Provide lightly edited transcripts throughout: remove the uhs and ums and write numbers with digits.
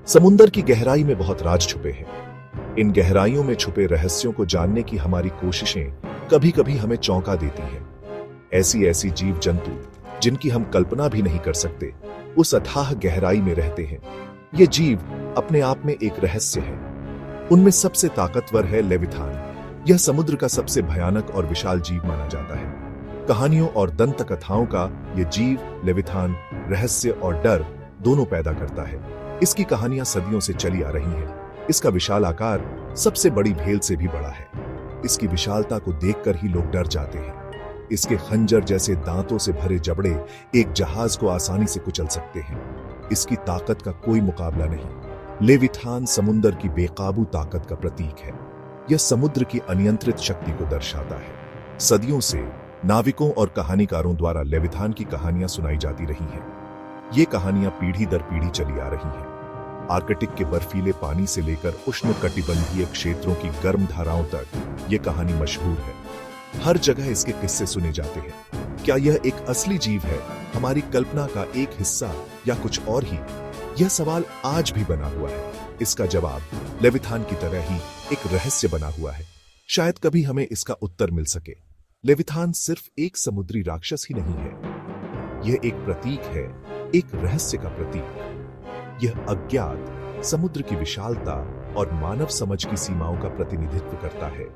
समुंदर की गहराई में बहुत राज छुपे हैं। इन गहराइयों में छुपे रहस्यों को जानने की हमारी कोशिशें कभी कभी हमें चौंका देती हैं। ऐसी ऐसी जीव जंतु जिनकी हम कल्पना भी नहीं कर सकते उस अथाह गहराई में रहते हैं। ये जीव अपने आप में एक रहस्य है। उनमें सबसे ताकतवर है लेविथान। यह समुद्र का सबसे भयानक और विशाल जीव माना जाता है। कहानियों और दंत कथाओं का यह जीव लेविथान रहस्य और डर दोनों पैदा करता है। इसकी कहानियां सदियों से चली आ रही हैं। इसका विशाल आकार सबसे बड़ी भेल से भी बड़ा है। इसकी विशालता को देखकर ही लोग डर जाते हैं। इसके खंजर जैसे दांतों से भरे जबड़े एक जहाज को आसानी से कुचल सकते हैं। इसकी ताकत का कोई मुकाबला नहीं। लेविथान समुद्र की बेकाबू ताकत का प्रतीक है। यह समुद्र की अनियंत्रित शक्ति को दर्शाता है। सदियों से नाविकों और कहानीकारों द्वारा लेविथान की कहानियां सुनाई जाती रही हैं। ये कहानियां पीढ़ी दर पीढ़ी चली आ रही हैं। आर्कटिक के बर्फीले पानी से लेकर उष्णकटिबंधीय क्षेत्रों की गर्म धाराओं तक ये कहानी मशहूर है। हर जगह इसके किस्से सुने जाते हैं। क्या यह एक असली जीव है, हमारी कल्पना का एक हिस्सा, या कुछ और ही? यह सवाल आज भी बना हुआ है। इसका जवाब लेविथान की तरह ही एक रहस्य बना हुआ है। शायद कभी हमें इसका उत्तर मिल सके। लेविथान सिर्फ एक समुद्री राक्षस ही नहीं है। यह एक प्रतीक है, एक रहस्य का प्रतीक। यह अज्ञात समुद्र की विशालता और मानव समझ की सीमाओं का प्रतिनिधित्व करता है।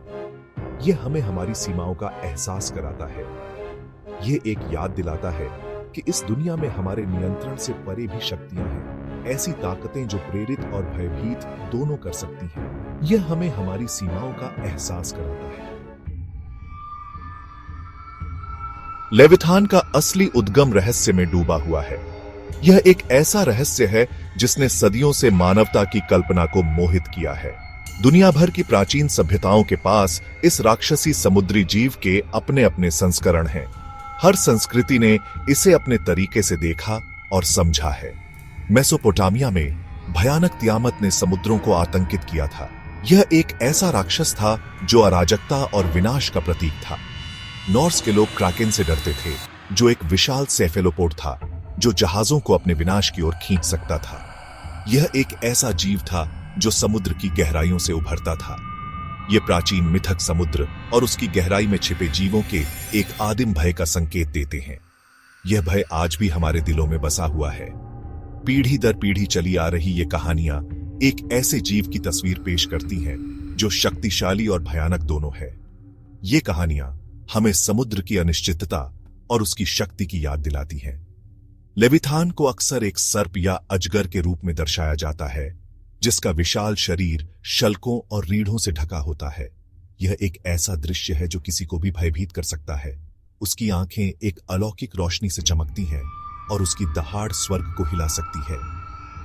यह हमें हमारी सीमाओं का एहसास कराता है। यह एक याद दिलाता है कि इस दुनिया में हमारे नियंत्रण से परे भी शक्तियां हैं, ऐसी ताकतें जो प्रेरित और भयभीत दोनों कर सकती हैं। यह हमें हमारी सीमाओं का एहसास कराता है। लेविथान का असली उद्गम रहस्य में डूबा हुआ है। यह एक ऐसा रहस्य है जिसने सदियों से मानवता की कल्पना को मोहित किया है। दुनिया भर की प्राचीन सभ्यताओं के पास इस राक्षसी समुद्री जीव के अपने अपने संस्करण हैं। हर संस्कृति ने इसे अपने तरीके से देखा और समझा है। मेसोपोटामिया में भयानक तियामत ने समुद्रों को आतंकित किया था। यह एक ऐसा राक्षस था जो अराजकता और विनाश का प्रतीक था। नॉर्स के लोग क्राकेन से डरते थे, जो एक विशाल सेफेलोपोड था जो जहाजों को अपने विनाश की ओर खींच सकता था। यह एक ऐसा जीव था जो समुद्र की गहराइयों से उभरता था। यह प्राचीन मिथक समुद्र और उसकी गहराई में छिपे जीवों के एक आदिम भय का संकेत देते हैं। यह भय आज भी हमारे दिलों में बसा हुआ है। पीढ़ी दर पीढ़ी चली आ रही ये कहानियां एक ऐसे जीव की तस्वीर पेश करती हैं जो शक्तिशाली और भयानक दोनों है। ये कहानियां हमें समुद्र की अनिश्चितता और उसकी शक्ति की याद दिलाती हैं। लेविथान को अक्सर एक सर्प या अजगर के रूप में दर्शाया जाता है, जिसका विशाल शरीर शल्कों और रीढ़ों से ढका होता है। यह एक ऐसा दृश्य है जो किसी को भी भयभीत कर सकता है। उसकी आंखें एक अलौकिक रोशनी से चमकती हैं और उसकी दहाड़ स्वर्ग को हिला सकती है।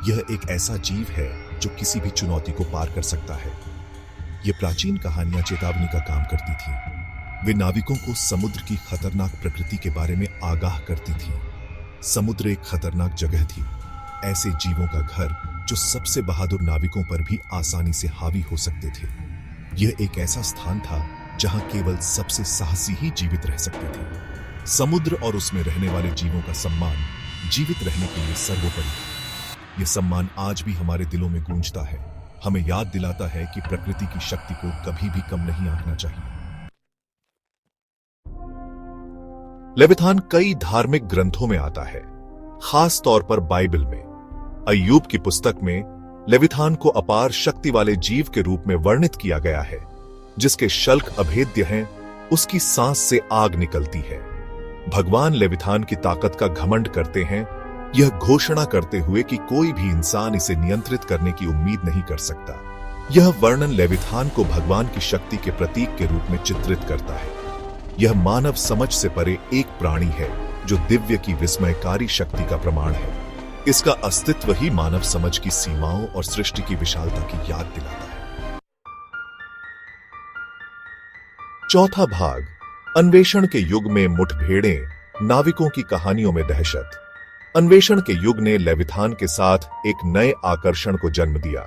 यह एक ऐसा जीव है जो किसी भी चुनौती को पार कर सकता है। ये प्राचीन कहानियां चेतावनी का काम करती थीं। वे नाविकों को समुद्र की खतरनाक प्रकृति के बारे में आगाह करती थीं। समुद्र एक खतरनाक जगह थी, ऐसे जीवों का घर जो सबसे बहादुर नाविकों पर भी आसानी से हावी हो सकते थे। यह एक ऐसा स्थान था जहां केवल सबसे साहसी ही जीवित रह सकते थे। समुद्र और उसमें रहने वाले जीवों का सम्मान जीवित रहने के लिए सर्वोपरि है। यह सम्मान आज भी हमारे दिलों में गूंजता है, हमें याद दिलाता है कि प्रकृति की शक्ति को कभी भी कम नहीं आंकना चाहिए। लेविथान कई धार्मिक ग्रंथों में आता है, खास तौर पर बाइबल में। अय्यूब की पुस्तक में लेविथान को अपार शक्ति वाले जीव के रूप में वर्णित किया गया है, जिसके शल्क अभेद्य हैं, उसकी सांस से आग निकलती है। भगवान लेविथान की ताकत का घमंड करते हैं, यह घोषणा करते हुए कि कोई भी इंसान इसे नियंत्रित करने की उम्मीद नहीं कर सकता। यह वर्णन लेविथान को भगवान की शक्ति के प्रतीक के रूप में चित्रित करता है। यह मानव समझ से परे एक प्राणी है जो दिव्य की विस्मयकारी शक्ति का प्रमाण है। इसका अस्तित्व ही मानव समझ की सीमाओं और सृष्टि की विशालता की याद दिलाता है। चौथा भाग, अन्वेषण के युग में मुठभेड़ें, नाविकों की कहानियों में दहशत। अन्वेषण के युग ने लेविथान के साथ एक नए आकर्षण को जन्म दिया।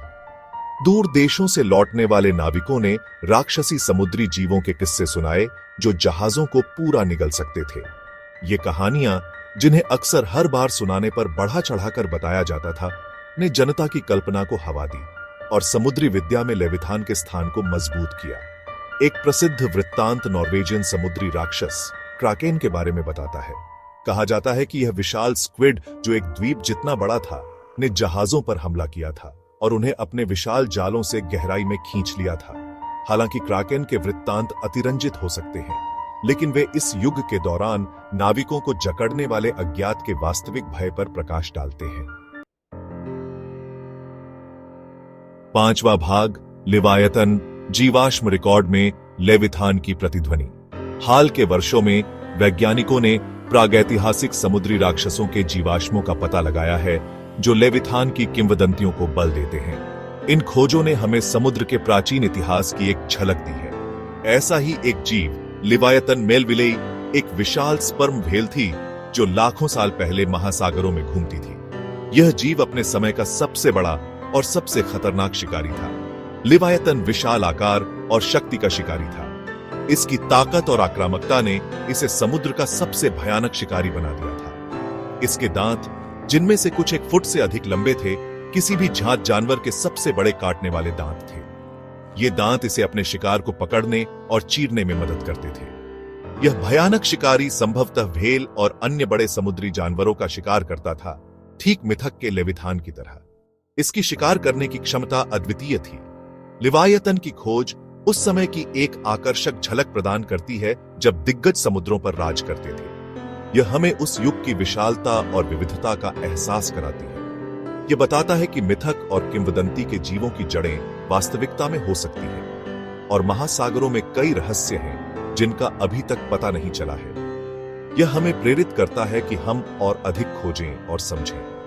दूर देशों से लौटने वाले नाविकों ने राक्षसी समुद्री जीवों के किस्से सुनाए जो जहाजों को पूरा निगल सकते थे। ये कहानियां, जिन्हें अक्सर हर बार सुनाने पर बढ़ा चढ़ाकर बताया जाता था, ने जनता की कल्पना को हवा दी और समुद्री विद्या में लेविथान के स्थान को मजबूत किया। एक प्रसिद्ध वृत्तांत नॉर्वेजियन समुद्री राक्षस क्राकेन के बारे में बताता है। कहा जाता है कि यह विशाल स्क्विड, जो एक द्वीप जितना बड़ा था, ने जहाजों पर हमला किया था और उन्हें अपने विशाल जालों से गहराई में खींच लिया था। हालांकि क्राकेन के वृत्तांत अतिरंजित हो सकते हैं, लेकिन वे इस युग के दौरान नाविकों को जकड़ने वाले अज्ञात के वास्तविक भय पर प्रकाश डालते हैं। 5वां भाग, लिवायतन, जीवाश्म रिकॉर्ड में लेविथान की प्रतिध्वनि। हाल के वर्षों में वैज्ञानिकों ने प्रागैतिहासिक समुद्री राक्षसों के जीवाश्मों का पता लगाया है, जो लेविथान की किंवदंतियों को बल देते हैं। इन खोजों ने हमें समुद्र के प्राचीन इतिहास की एक झलक दी है। ऐसा ही एक जीव, लिवायतन मेलविलेई, एक विशाल स्पर्म व्हेल थी जो लाखों साल पहले महासागरों में घूमती थी। यह जीव अपने समय का सबसे बड़ा और सबसे खतरनाक शिकारी था। लिवायतन विशाल आकार और शक्ति का शिकारी था। इसकी ताकत और आक्रामकता ने इसे समुद्र का सबसे भयानक शिकारी बना दिया था। इसके दांत, जिनमें से कुछ 1 फुट से अधिक लंबे थे, किसी भी जात जानवर के सबसे बड़े काटने वाले दांत थे। ये दांत इसे अपने शिकार को पकड़ने और चीरने में मदद करते थे। यह भयानक शिकारी संभवतः व्हेल और अन्य बड़े समुद्री जानवरों का शिकार करता था, ठीक मिथक के लेविथान की तरह। इसकी शिकार करने की क्षमता अद्वितीय थी। लिवायतन की खोज उस समय की एक आकर्षक झलक प्रदान करती है जब दिग्गज समुद्रों पर राज करते थे। यह हमें उस युग की विशालता और विविधता का एहसास कराती है। यह बताता है कि मिथक और किंवदंती के जीवों की जड़ें वास्तविकता में हो सकती हैं और महासागरों में कई रहस्य हैं जिनका अभी तक पता नहीं चला है। यह हमें प्रेरित करता है कि हम और अधिक खोजें और समझें।